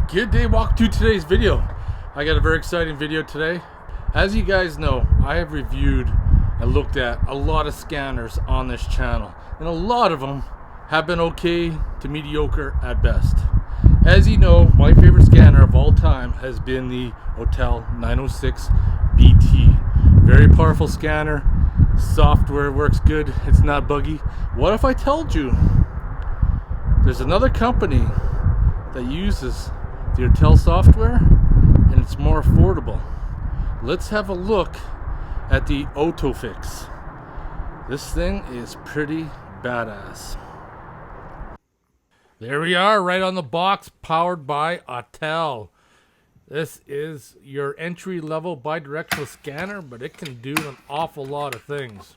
Good day, welcome to today's video. I got a very exciting video today. As you guys know, I have reviewed and looked at a lot of scanners on this channel, and a lot of them have been okay to mediocre at best. As you know, my favorite scanner of all time has been the AUTEL 906 BT. Very powerful scanner, software works good, it's not buggy. What if I told you there's another company that uses the AUTEL software and it's more affordable? Let's have a look at the OTOFIX. This thing is pretty badass. There we are, right on the box, powered by AUTEL. This is your entry-level bidirectional scanner, but it can do an awful lot of things.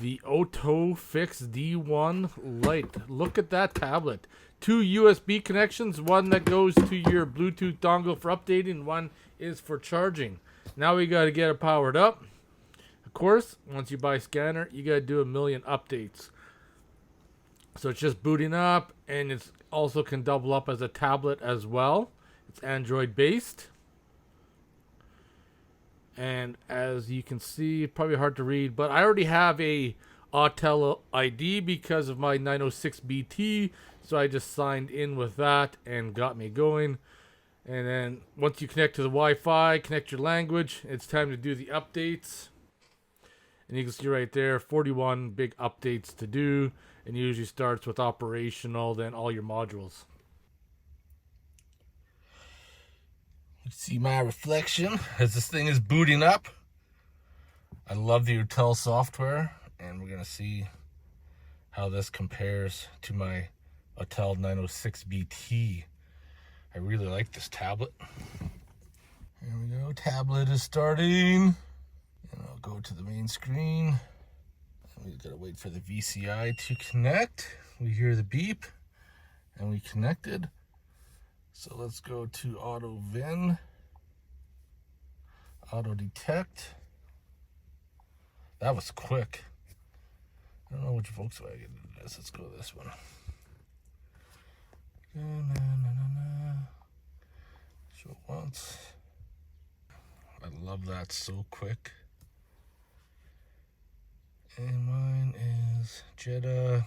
The OTOFIX D1 Lite. Look at that tablet. 2 USB connections, one that goes to your Bluetooth dongle for updating, one is for charging. Now we got to get it powered up. Of course, once you buy a scanner, you got to do a million updates. So it's just booting up, and it also can double up as a tablet as well. It's Android based. And as you can see, probably hard to read, but I already have a AUTEL ID because of my 906 BT, so I just signed in with that and got me going. And then once you connect to the Wi-Fi, connect your language, it's time to do the updates. And you can see right there, 41 big updates to do, and it usually starts with operational, then all your modules. You see my reflection as this thing is booting up. I love the AUTEL software, and we're going to see how this compares to my AUTEL 906 BT. I really like this tablet. Here we go, tablet is starting. And I'll go to the main screen. And we've got to wait for the VCI to connect. We hear the beep, and we connected. So let's go to auto VIN, auto detect. That was quick. I don't know which Volkswagen it is. Let's go with this one. Show once. I love that, so quick. And mine is Jetta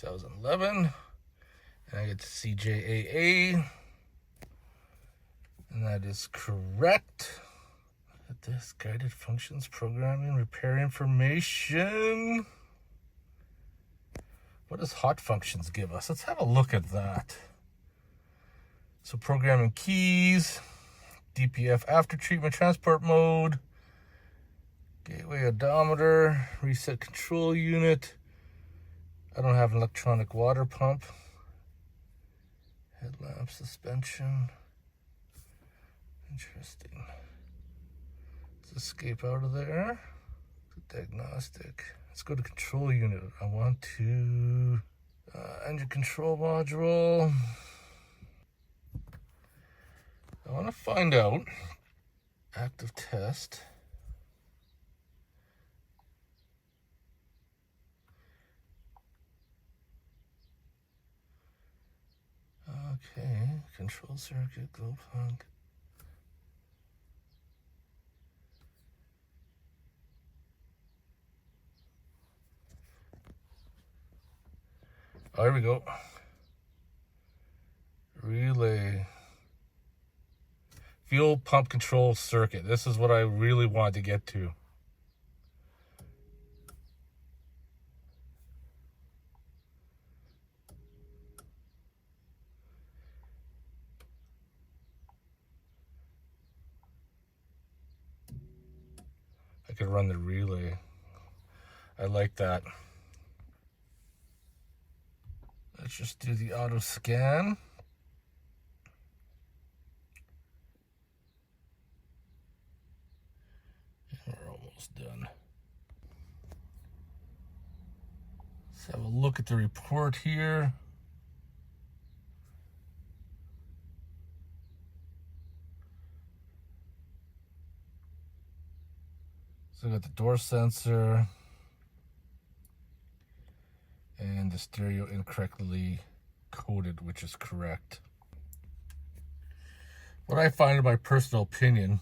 2011, and I get to CJAA, and that is correct. Look at this, guided functions, programming, repair information. What does hot functions give us? Let's have a look at that. So programming keys, DPF after treatment transport mode, gateway odometer, reset control unit. I don't have an electronic water pump. Headlamp suspension. Interesting. Let's escape out of there. Diagnostic. Let's go to control unit. I want to engine control module. I want to find out active test. Okay, control circuit, glow plug. Oh, here we go. Relay. Fuel pump control circuit. This is what I really wanted to get to. I could run the relay. I like that. Let's just do the auto scan. We're almost done. Let's have a look at the report here. So I got the door sensor, and the stereo incorrectly coded, which is correct. What I find, in my personal opinion,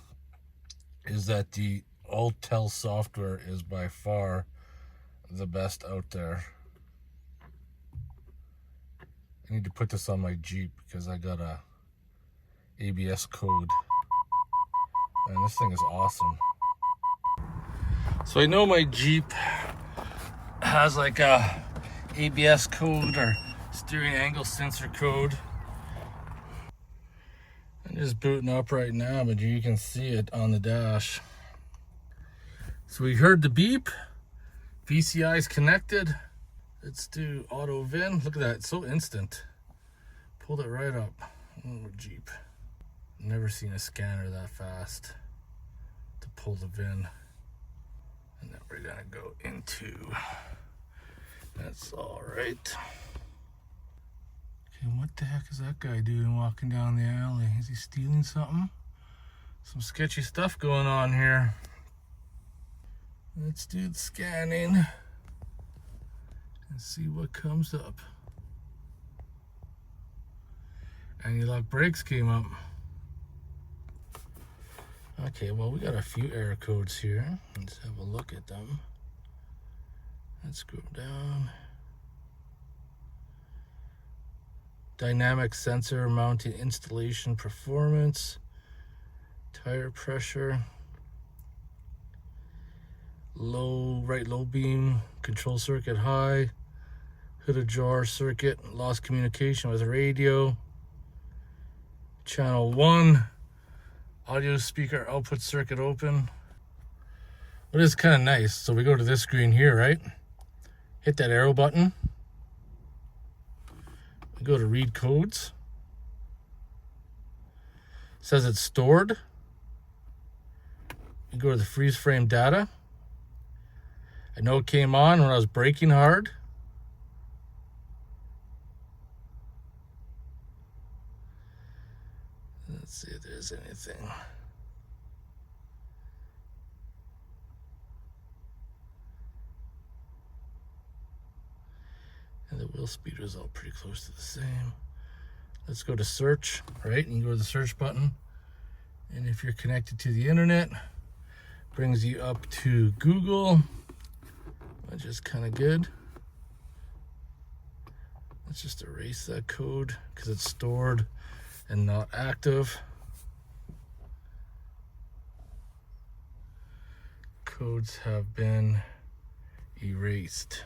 is that the AUTEL software is by far the best out there. I need to put this on my Jeep because I got a ABS code. Man, this thing is awesome. So I know my Jeep has like a ABS code or steering angle sensor code. I'm just booting up right now, but you can see it on the dash. So we heard the beep. VCI is connected. Let's do auto VIN. Look at that, it's so instant. Pulled it right up. Oh, Jeep. Never seen a scanner that fast to pull the VIN. And then we're gonna go into. That's all right. Okay, what the heck is that guy doing walking down the alley? Is he stealing something? Some sketchy stuff going on here. Let's do the scanning and see what comes up. Anti-lock brakes came up. Okay, well, we got a few error codes here. Let's have a look at them. Let's go down. Dynamic sensor mounting installation performance. Tire pressure. Right low beam, control circuit high, hood ajar circuit, lost communication with radio, channel 1, audio speaker output circuit open. It is kind of nice. So we go to this screen here, right? Hit that arrow button. We go to read codes. It says it's stored. We go to the freeze frame data. I know it came on when I was braking hard. Let's see if there's anything. And the wheel speed is all pretty close to the same. Let's go to search, right? And you go to the search button. And if you're connected to the internet, brings you up to Google. Which is kind of good. Let's just erase that code because it's stored and not active. Codes have been erased.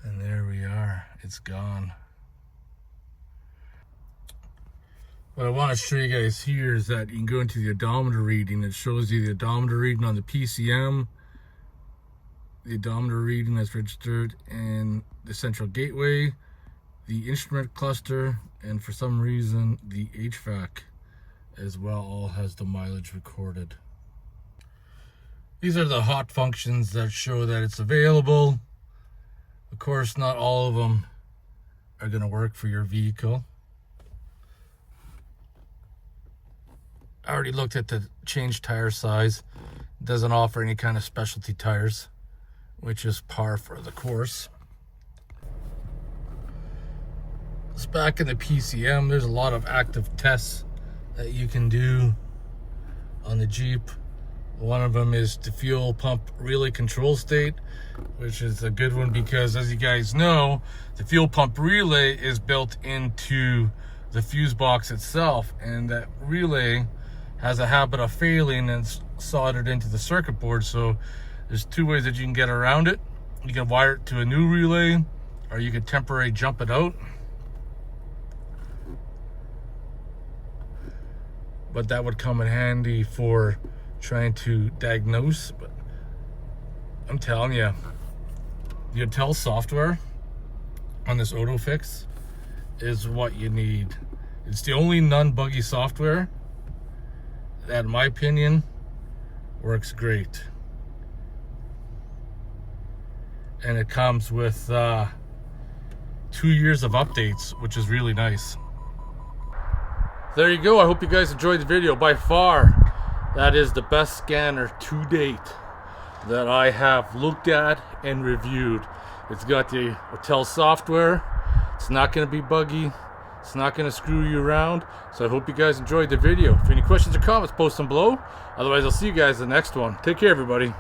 And there we are, it's gone. What I want to show you guys here is that you can go into the odometer reading. It shows you the odometer reading on the PCM, the odometer reading that's registered in the central gateway, the instrument cluster, and for some reason the HVAC as well all has the mileage recorded. These are the hot functions that show that it's available. Of course, not all of them are going to work for your vehicle. I already looked at the change tire size. It doesn't offer any kind of specialty tires, which is par for the course. It's back in the PCM. There's a lot of active tests that you can do on the Jeep. One of them is the fuel pump relay control state, which is a good one because, as you guys know, the fuel pump relay is built into the fuse box itself, and that relay has a habit of failing and it's soldered into the circuit board. So there's two ways that you can get around it. You can wire it to a new relay, or you can temporarily jump it out. But that would come in handy for trying to diagnose. But I'm telling you, the AUTEL software on this OTOFIX is what you need. It's the only non-buggy software that, in my opinion, works great. And it comes with 2 years of updates, which is really nice. There you go. I hope you guys enjoyed the video. By far That is the best scanner to date that I have looked at and reviewed. It's got the AUTEL software. It's not going to be buggy. It's not going to screw you around. So I hope you guys enjoyed the video. If any questions or comments, post them below. Otherwise, I'll see you guys in the next one. Take care, everybody.